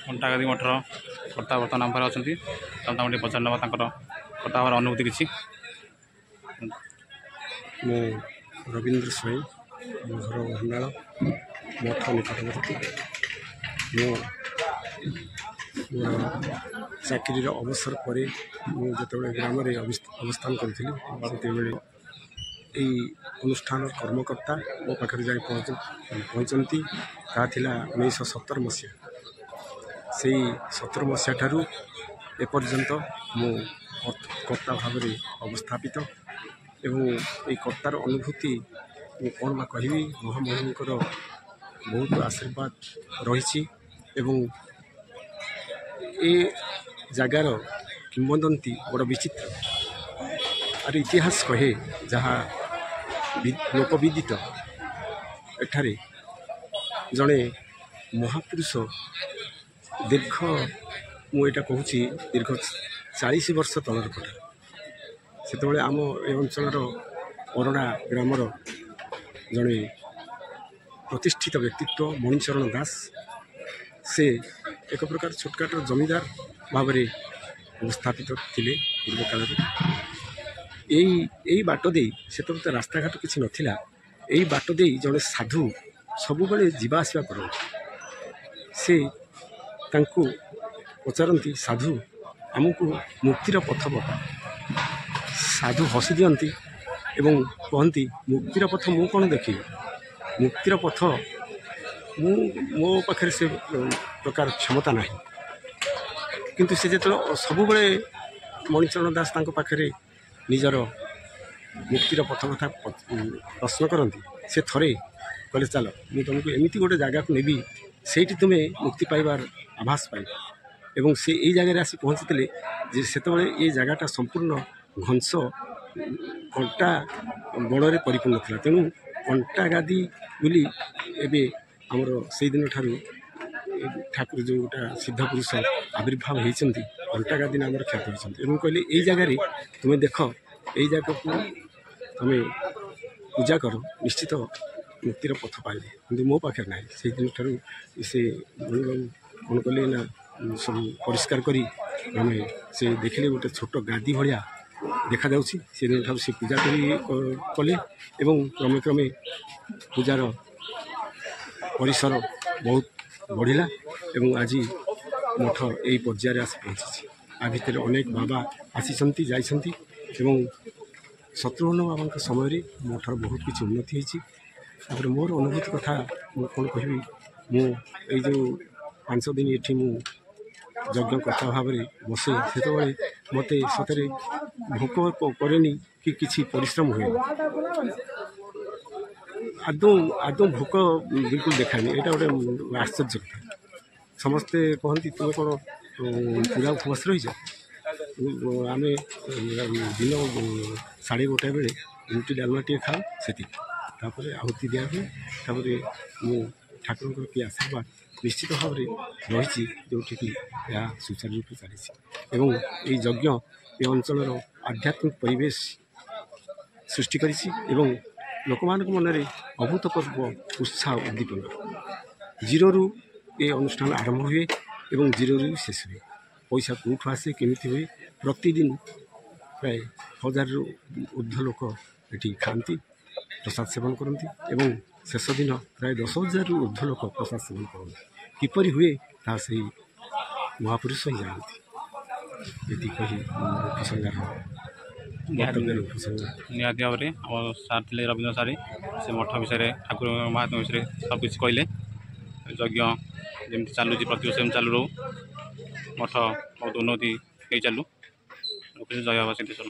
घंटागादी मठर कर्ता बर्तमान आम पाखे अच्छा पचार ना कर्ता हमार अनुभूति किसी मो रवींद्र स्वाई मो घर भंडाल मठ निकटवर्ती मो चाकरी अवसर पर जो ग्राम अवस्थान करी अनुष्ठान कर्मकर्ता मो पाखे जा पहुँचती ता 1970 मसीहा से 17 मसीहा ठारू एपर्यंत मो कर्ता भाव अवस्थापित एवं ये कर्तार अनुभूति कौन बा कहि महामहिमकर बहुत आशीर्वाद रही ए जगार किंवदंती बड़ विचित्र और इतिहास कहे जहाँ लोकविदित एठारे जड़े महापुरुष दीर्घ मुझा कहूँ दीर्घ 40 वर्ष तलर कथा से आम ए अंचल अरड़ा ग्रामर जड़े प्रतिष्ठित व्यक्तित्व मणिचरण दास से एक प्रकार छोटकाट जमीदार भाव अवस्थापित थिले पूर्व काल यही बाट दे से तो रास्ता घाट किसी नथिला यही बाट दे जड़े साधु सबु बेले जीवा आसवा कर से तांको पचारती साधु आमको मुक्तिर पथ बता साधु हसी दियंती एवं कहती मुक्तिर पथ मु कौन देखी मुक्तिर पथ मो पाखे से प्रकार क्षमता ना किंतु से जो सब बेले मणिचरण दास पाखे निजर मुक्तिर पथ कथा प्रश्न करती से थरे कहले चल मुझे तुमको एमती गोटे जगह को नेबी से तुम्हें मुक्ति पाइबार आभास पाइब एवं से यही जगह आसी पहुँची से ये जगहटा संपूर्ण घंस कंटा बड़े परिपूर्ण था तेणु कंटा गादी बोली एबे आमर से दिन ठारू ठाकुर जो गोटा सिद्ध पुरुष आविर्भाव होती घंटा गादी नाम ख्यात होती कहले यही जगह तुम्हें देख यही जगह को तुम्हें पूजा कर निश्चित मुक्तिर पथ पाइबे कि मो पाखे ना से दिन ठारू से कौन कले ना सब परिष्कार करी आमे से देखले गोटे छोट गादी भाया देखा जाउछि से दिन ठारू से पूजा कले एवं क्रमे क्रमे पूजार परिसर बहुत बढ़िला एवं आज मठ यही पर्यायर आसी पहुँची आ भितर अनेक बाबा आसी जाइछंती एवं शत्रुघ्न बाबा समय मठर बहुत किसी उन्नति होती मोर अनुभूति कथा मु कौन कहि मु जो 5 दिन ये यज्ञ कथा भाव बसे से मत सतरे भोक कैनि कि किसी परिश्रम हुए आदौ आदौ भोक बिल्कुल देखानी यहाँ गोटे आश्चर्य कथा समस्ते कहती तुम कौन पूरा उपवास रही आम दिन 1:30 बेले रुटी डालमा टे खाऊ से आहुति दिया हुए मु ठाकुर कि आशीर्वाद निश्चित भाव रही जोटि कि यह सुचारू रूप चली एवं ये यज्ञ ये अंचल आध्यात्मिक परिवेश सृष्टि करिछि एवं लोक मान मन में अभूतपूर्व उत्साह उद्दीपना जीरो ये अनुष्ठान आरंभ हुए एवं जीरो शेष हुए पैसा कौटू आसे केमिति हुए प्रतिदिन प्राय 1000 ऊर्ध्व लोक ये खाती प्रसाद सेवन करती एवं शेष दिन प्राय 10,000 ऊर्ध्व लोक प्रसाद सेवन करते किपरि हुए ता से महापुरुष ही जानती ये कही प्रसंगार निहाती भाव में आम सार थे रवींद्र सारी से मठ विषय ठाकुर महात्मा विषय सबकि कहले यज्ञ जमी चलुँ प्रतिवर्ष एम चालू रो मठ बहुत उन्नति हो चलू जय बाबा सिद्धेश्वर।